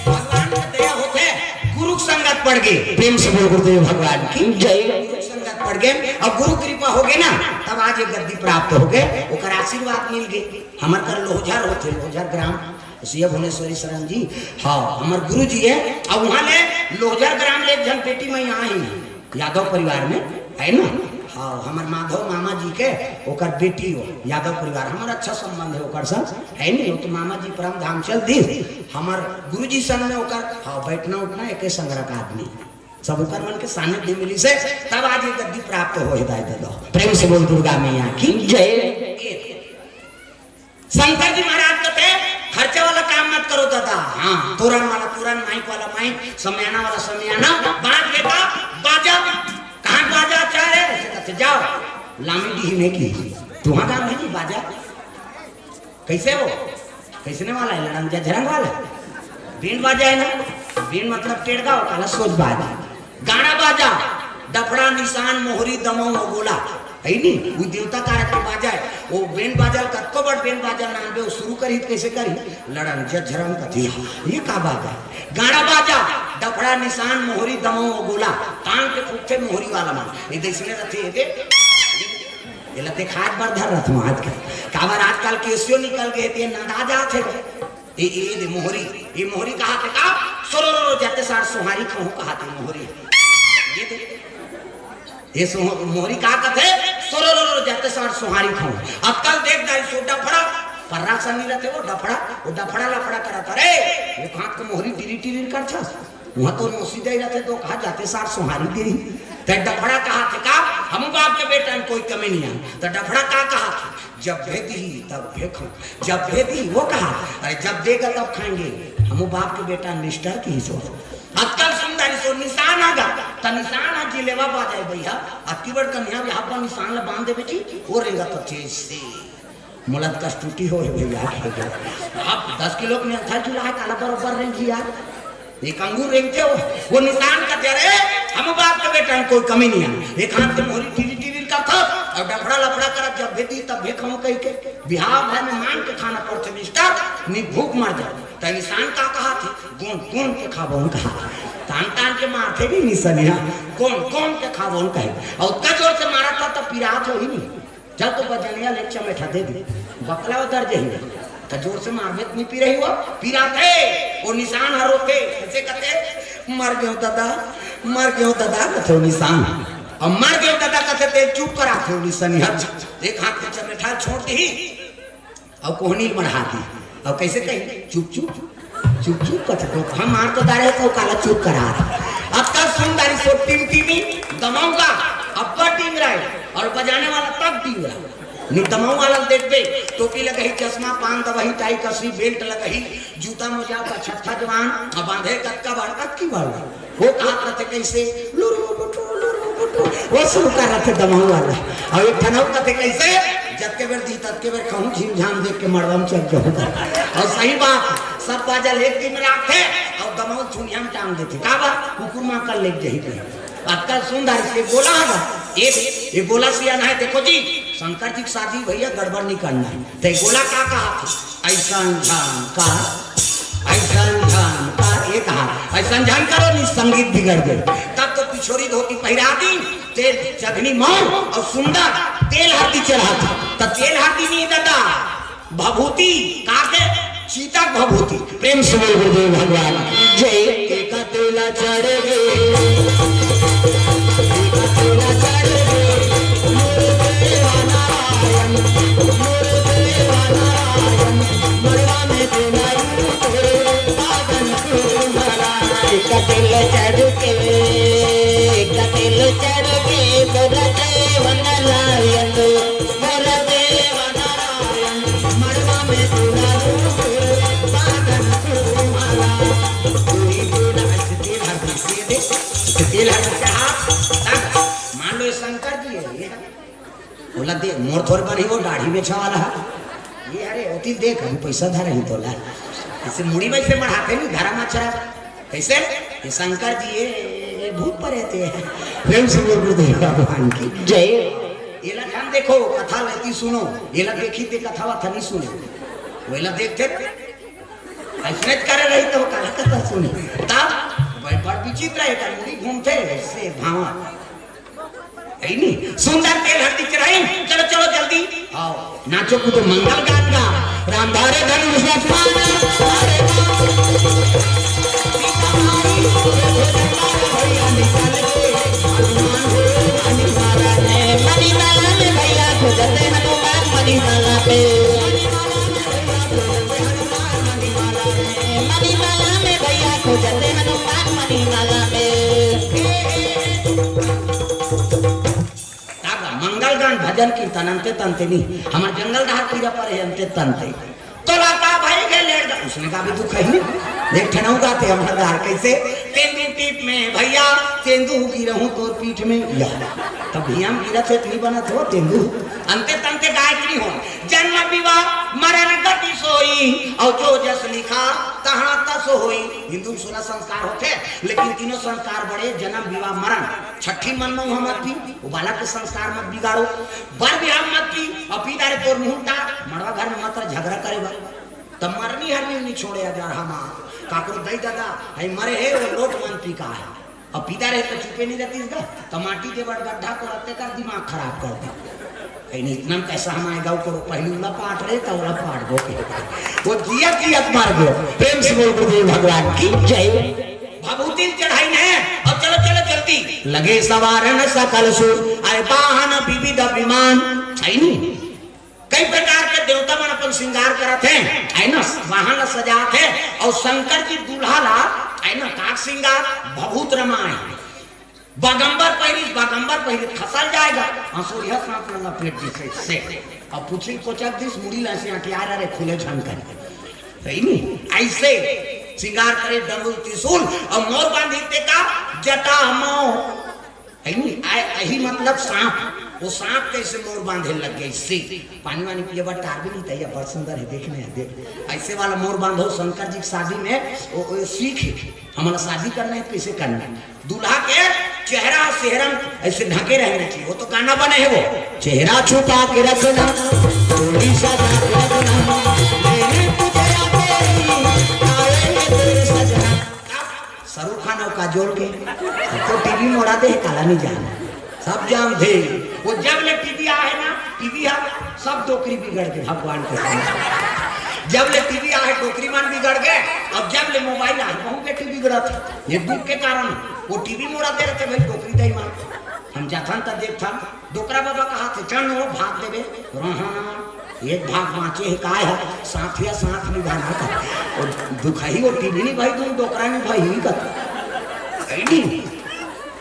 भगवान का दया होते गुरु संगत पड़ गए। प्रेम से बोल गुरुदेव भगवान की जय। संगत पड़ गए और गुरु कृपा हो गए ना, तब आज एक गद्दी प्राप्त हो गए, ओकर आशीर्वाद मिल गए। हमार कर लोहझर होते, लोहझर ग्राम सिया भुवनेश्वरी शरण जी, हाँ हमार गुरु जी है। अब वहाँ ले लोहझर ग्राम ले जन बेटी में यहाँ ही यादव परिवार में है ना। हाँ हमार माधव मामा जी के ओकर बेटी हो यादव परिवार, हमारा अच्छा संबंध है ओकर संग है नहीं। तो मामा जी परम धाम चल दी हमार गुरु जी संग में ओकर हाँ बैठना उठना एक संग्रह का आदमी सब ओकर मन के सानिध्य मिली से तब आज ये गद्दी प्राप्त हो हिदायत दो। प्रेम से बोल दुर्गा मैया की जय। शंकर जी महाराज कहते खर्चे वाला काम मत करो दादा, हाँ तोरण वाला तोरण, माइक वाला माइक, समयाना वाला समयाना, बाज लेता बाजा, कहाँ बाजा चाह रहे जाओ लामी डी में की तुम्हारा काम है बाजा। कैसे हो कैसने वाला है लड़ंग झरंग वाला बीन बाजा है ना, बीन मतलब टेढ़गा हो काला सोच बाजा, गाना बाजा डफड़ा निशान मोहरी दमो गोला है नहीं वो देवता का के बाजा है। वो बेन बाजा कत्को बड़ बेन बाजा नाम पे शुरू करी कैसे करी लड़न झरम कथी ये का बाजा गाना बाजा डफड़ा निशान मोहरी दमो गोला टांग के फुकते मोहरी वाला मान ये देसने रहते ये लते खाद बार धर रथ आज के काबर आजकल केसियो निकल गए थे नंदा जाते ये मोहरी कहा थे का सोरो जाते सार सोहारी कहूं कहा थे मोहरी ये मोहरी कहा कहते सोरो जाते सार सोहारी खाऊं। अब कल देख दाई सो डफड़ा पर्रा सनी रहते वो डफड़ा लफड़ा करता रे वो खाक को मोहरी टिरी टिरी करता वहां तो सीधे ही रहते तो कहा जाते सार सोहारी गिरी तो डफड़ा कहा थे का हम बाप के बेटा में कोई कमी नहीं है। तो डफड़ा का कहा था जब भेदी तब भेखो, जब भेदी वो कहा अरे जब देगा तब खाएंगे, हम बाप के बेटा निष्ठा की सोच। अक्कल सुंदरी सो निशान आ गया तो निशान आज जिलेवा पा जाए भैया अक्की बड़ कन्या यहाँ पर निशान ला बांध दे बेटी वो रहेगा तो तेज से मुलत का टूटी हो भैया। आप 10 किलो में था चूल्हा काला बराबर रेंग किया एक अंगूर रेंगते हो वो निशान का तेरे हम बाप के बेटा कोई कमी नहीं है। एक हाथ से मोहरी टीरी टीरी का था और डफड़ा लफड़ा कर जब भेदी तब भेखों कह के बिहार भर में मान के खाना पड़ते मिस्टर नहीं भूख मर जाए। तो निशान का कहा थे कौन कौन के खाबो कहा तान तान के मारते भी निशानिया कौन कौन के खाबो कहे और उतना जोर से मारा था तब पिरात हो ही नहीं जब तो बजनिया ले चमेठा दे दी बकला उतर जाएंगे तो जोर से मारने नहीं पी रही हुआ पिराते वो निशान हरोते ऐसे कहते मर गयो दादा कहते निशान और मर गयो दादा कहते चुप करा थे निशानी हर एक हाथ के चमेठा छोड़ दी और कोहनी बढ़ा दी और कैसे कही चुप चुप कहते तो हम मार तो दारे तो काला चुप करा अब तक सुंदरी सो टीमी दमाऊंगा अब्बा टीम रहा और बजाने वाला तब टीम रहा नहीं दमाऊ वाला देखते टोपी लगही चश्मा पान दवाही टाई कसी बेल्ट लगही जूता मोजा का छठा जवान और बांधे कटका बाड़ की बाड़ वो कहा करते कैसे वो शुरू कर रहे थे दमाऊ वाला और एक ठनऊ कहते कैसे जब के बेर दी तब के बेर कहूँ झीम झाम देख के मड़वा में चल के होता और सही बात सब बाजल एक दिन रखते और दमाऊ चुनिया में टांग देते का बात कुकुर माँ कर ले जाही आजकल सुंदर से बोला है ये बोला सिया ना है देखो जी शंकर जी की शादी भैया गड़बड़ नहीं करना है तो गोला का कहा था ऐसा झंकार ये कहा ऐसा झन करो नहीं संगीत बिगड़ गए तब तो पिछोरी धोती पहरा दी तेल चगनी मौन और सुंदर तेल हाथी चढ़ा था तो तेल हाथी नहीं दादा भभूति काके सीता भभूति। प्रेम से बोल गुरुदेव भगवान जय का तेला चढ़ गए कतिल चढ़ के मोरा देवन लायन मरवा में तुला पागन तुम्हारा कोई गुना स्थिर मान लो शंकर जी है बोला दे मोर थोड़ बनी वो दाढ़ी बेचा वाला है ये अरे होती देख अभी पैसा धर ही तोला इसे मुड़ी में से बढ़ाते नहीं घरा मचरा कैसे ये शंकर जी ये भूत पर रहते हैं। प्रेम से गुरुदेव भगवान की जय। ये ध्यान देखो कथा लेती सुनो ये देखी थे कथा वथा नहीं सुनो वेला देखते ऐसने करे रही तो काहे कथा सुनी तब भाई बड़ विचित्र है का मुड़ी घूमते से भावा है नहीं सुंदर तेल हल्दी चढ़ाई चलो चलो जल्दी आओ नाचो कूदो मंगल गान गा राम धारे धनु विश्वास मणिमाला में भैया खोजते हनुमान मणिमाला पे मणिमाला में भैया खोजते हनुमान मणिमाला में मंगल गान भजन कीर्तन अंते तंते नहीं हमारे जंगल धार पूजा पर है अंते तंते तो लाता भाई के लेट जा उसने कहा भी तू कहीं देख ठनाऊ गाते हमारा धार कैसे तेंदू टीप में भैया तेंदू गिरहूं तोर पीठ में या तब भी हम गिरत से नहीं बना तो तेंदू अंते तंते गायत्री हो जन्म विवाह मरण गति सोई और जो जस लिखा तहां तस होई हिंदू 16 संस्कार होते लेकिन तीनों संस्कार बड़े जन्म विवाह मरण छठी मन में मत पी वो बालक के संस्कार मत बिगाड़ो बर विवाह मत पी और पीदा रे तोर मुंडा मरवा घर में मत झगड़ा करे बा तब मरनी हरनी नहीं छोड़े जा हमा काकरो दई दादा है मरे है वो लोट मन पी का है और पीदा रहे तो चुपे नहीं रहती इसका तो माटी के बड़ गड्ढा को रखते का दिमाग खराब कर दी इतना कैसा हमारे गाँव को पहली उला पाट रहे तो उला पाट गो वो जिया मार गो प्रेम से बोल गुरुदेव भगवान की जय भभूति चढ़ाई ने और चलो चलो जल्दी लगे सवारन सकल सुर अरे वाहन विविध विमान है नहीं कई प्रकार के देवता मन अपन श्रृंगार करत है ना वाहन सजाते और शंकर जी दूल्हा ला है ना काक श्रृंगार भभूत रमाए बागंबर पहले खसल जाएगा आंसुरिया सांप लगा पेट जिसे से अब पूछी कोचक दिस मुड़ी ला से हथियार रे खुले छन कर सही नहीं ऐसे श्रृंगार करे डमरू त्रिशूल और मोर बांधते का जटा मो है नहीं यही मतलब सांप वो सांप कैसे मोर बांधे लग गए इससे पानी वानी पिए बट टार भी नहीं तैयार बहुत सुंदर है देखने है देख ऐसे वाला मोर बांधो शंकर जी की शादी में वो सीख हमारा शादी करना है कैसे करना है दूल्हा के चेहरा सेहरा ऐसे ढके रहना चाहिए वो तो गाना बने है वो चेहरा छुपा के रखना चोली सजा के रखना मैंने तुझे सजना सरू खाना का जोड़ के तो टीवी मोड़ा दे काला नहीं जाना सब जान थे वो जब ले टीवी आए ना टीवी आ सब डोकरी बिगड़ के भगवान के सामने जब ले टीवी आए डोकरी मान बिगड़ गए अब जब ले मोबाइल आए बहु के टीवी बिगड़ा था ये दुख के कारण वो टीवी मोड़ा दे रहे थे भाई डोकरी दही मान हम जाथन तब देखता डोकरा बाबा कहा थे चल वो भाग देवे एक भाग बाँचे है काय है साथ या साथ निभाना था और दुखाई वो टीवी नहीं भाई तुम डोकरा नहीं भाई ही कर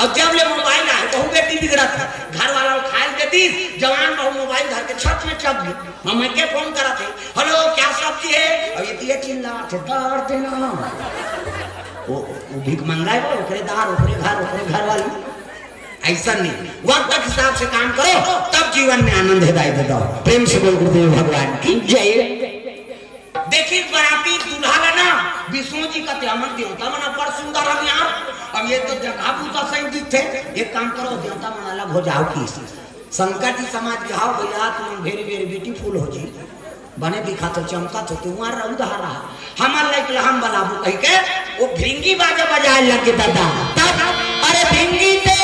अब जब ले मोबाइल आए बहू बेटी बिगड़ा था घर वाला खाए देती जवान बहू मोबाइल धर के छत में चढ़ गई हम के फोन करा थे हेलो क्या सब्जी है अब ये दिए चिल्ला दार देना वो भीख मंगाए वो ओकरे दार ओकरे घर वाली ऐसा नहीं वक्त के हिसाब से काम करो तब जीवन में आनंद हिदायत दो प्रेम से बोल गुरुदेव भगवान की जय देखिए बराती दूल्हा लेना विष्णु जी का त्यामन देवता मना पर सुंदर हम यहाँ अब ये तो जगह पूजा सही थे एक काम करो देवता मन अलग हो जाओ की शंकर जी समाज के हाउ भैया तुम वेरी वेरी ब्यूटीफुल हो जी बने दिखा तो चमका तो तुम्हारा रहा रहा हमार लाइक हम बलाबू कह के वो भिंगी बाजा बजाए लगे दादा तब अरे भिंगी ते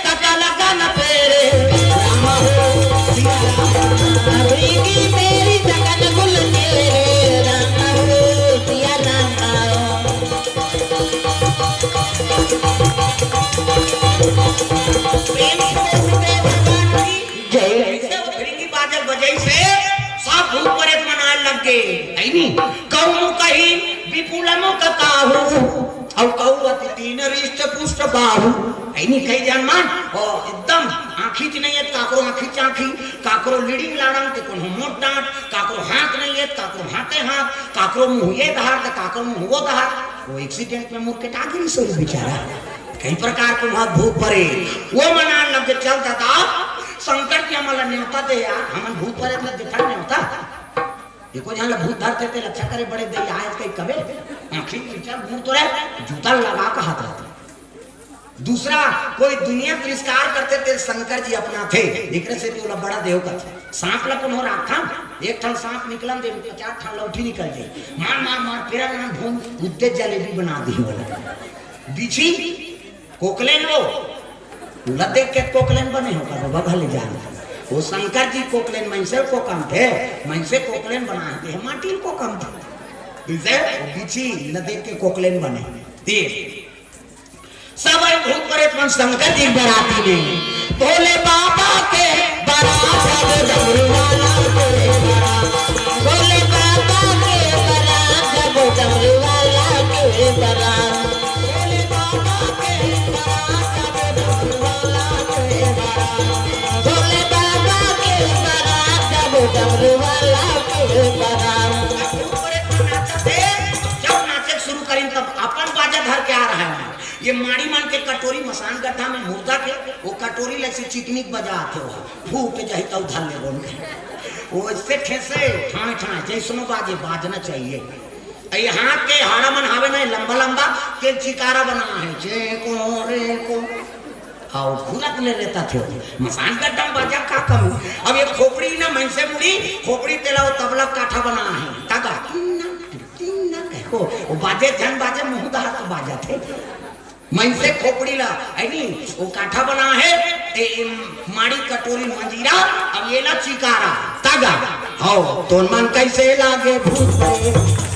तका लगा न पेरे राम हो सिया राम भिंगी मेरी तका न गुल तेरे राम हो सिया राम प्रेम से भगवान की जय से भिंगी बाजा बजाई से सब भूत प्रेत मनाए लग गए है नहीं कहूं कहीं विपुलमो कताहु और कहूं अति तीन रिष्ट पुष्ट बाहु है नहीं कहीं जान मान और एकदम आंखी च नहीं है काकरो आंखी चांखी काकरो लीडिंग लाड़ंग ते कोनो मोट डांट काकरो हाथ नहीं है काकरो हाथे हाथ काकरो मुंह ये दहाड़ ते काकरो मुंह वो दहाड़ वो एक्सीडेंट में मुड़ के टागिरी सो बेचारा कई प्रकार के वहां भूत परे वो मनाने लग के चलता था शंकर की हमारा न्योता दे यार हम भूत पर इतना दिखा न्योता देखो जहां भूत धरते थे रक्षा करे बड़े दे आए कई कबे आंखी चल भूत तो रहे जूता लगा के हाथ रहते दूसरा कोई दुनिया तिरस्कार करते थे शंकर जी अपना थे एक से तो बड़ा देव का सांप लपन हो रहा था एक ठन सांप निकलन दे 50 ठन लौठी निकल जाए मार मार मार फिर ना भून उद्दे जलेबी बना दी वाला बिछी कोकलेन लो लदे के कोकलेन बने होगा बाबा भले जान वो शंकर जी कोकलेन मनसे को काम थे मनसे कोकलेन बनाए थे माटी को काम था इसे बिछी लदे के कोकलेन बने देख सब भूत प्रेत मन शंकर जी बराती में भोले बाबा के बारात जब डमरू वाला के बारात भोले बाबा के बारात जब डमरू वाला के बारात भोले बाबा के बारात जब डमरू वाला के बारात भोले बाबा के बारात जब डमरू वाला के बारात भूत प्रेत नाचते जब नाचे शुरू करें तब अपन बाजा धर के आ रहा है ये माड़ी मान के कटोरी मसान गड्ढा में मुर्दा के वो कटोरी लसी चिकनी बजाते हो फूट जाए तो धल ले बोल वो इससे ठेसे ठाण ठाण जैसनो बाजे बाजना चाहिए यहाँ के हाड़ा मन हावे ना लंबा लंबा के चिकारा बना है जे को रे को आओ घुरत ले लेता थे मसान गड्ढा में बाजा का कमी अब ये खोपड़ी ना मन से मुड़ी खोपड़ी तेला वो तबला काठा बना है तागा वो बाजे धन बाजे मुंह दहा तो बाजा थे मन से खोपड़ी ला वो काठा बना है माड़ी कटोरी मंजीरा अब ये ला चिकारा तागा आओ तो मन कैसे लागे भूत